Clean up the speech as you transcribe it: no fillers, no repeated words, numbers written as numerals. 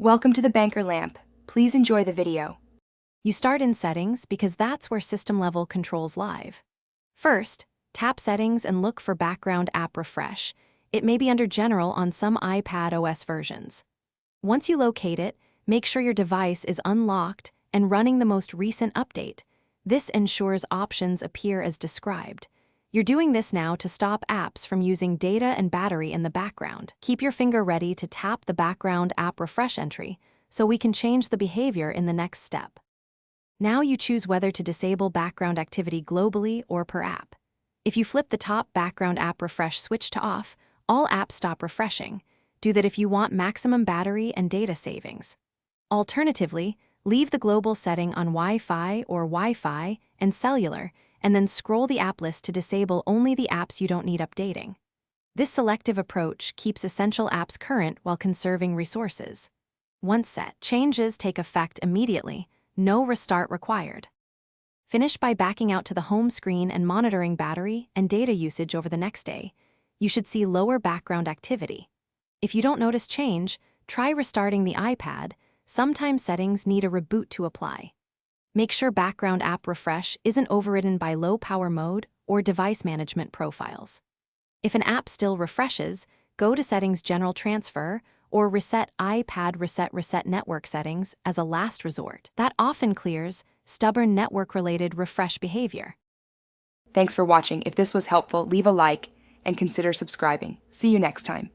Welcome to the Banker Lamp. Please enjoy the video. You start in Settings because that's where system-level controls live. First, tap Settings and look for Background App Refresh. It may be under General on some iPad OS versions. Once you locate it, make sure your device is unlocked and running the most recent update. This ensures options appear as described. You're doing this now to stop apps from using data and battery in the background. Keep your finger ready to tap the Background App Refresh entry so we can change the behavior in the next step. Now you choose whether to disable background activity globally or per app. If you flip the top Background App Refresh switch to off, all apps stop refreshing. Do that if you want maximum battery and data savings. Alternatively, leave the global setting on Wi-Fi or Wi-Fi and cellular, and then scroll the app list to disable only the apps you don't need updating. This selective approach keeps essential apps current while conserving resources. Once set, changes take effect immediately, no restart required. Finish by backing out to the home screen and monitoring battery and data usage over the next day. You should see lower background activity. If you don't notice change, try restarting the iPad. Sometimes settings need a reboot to apply. Make sure Background App Refresh isn't overridden by low power mode or device management profiles. If an app still refreshes, go to Settings General Transfer or Reset iPad Reset Network Settings as a last resort. That often clears stubborn network-related refresh behavior. Thanks for watching. If this was helpful, leave a like and consider subscribing. See you next time.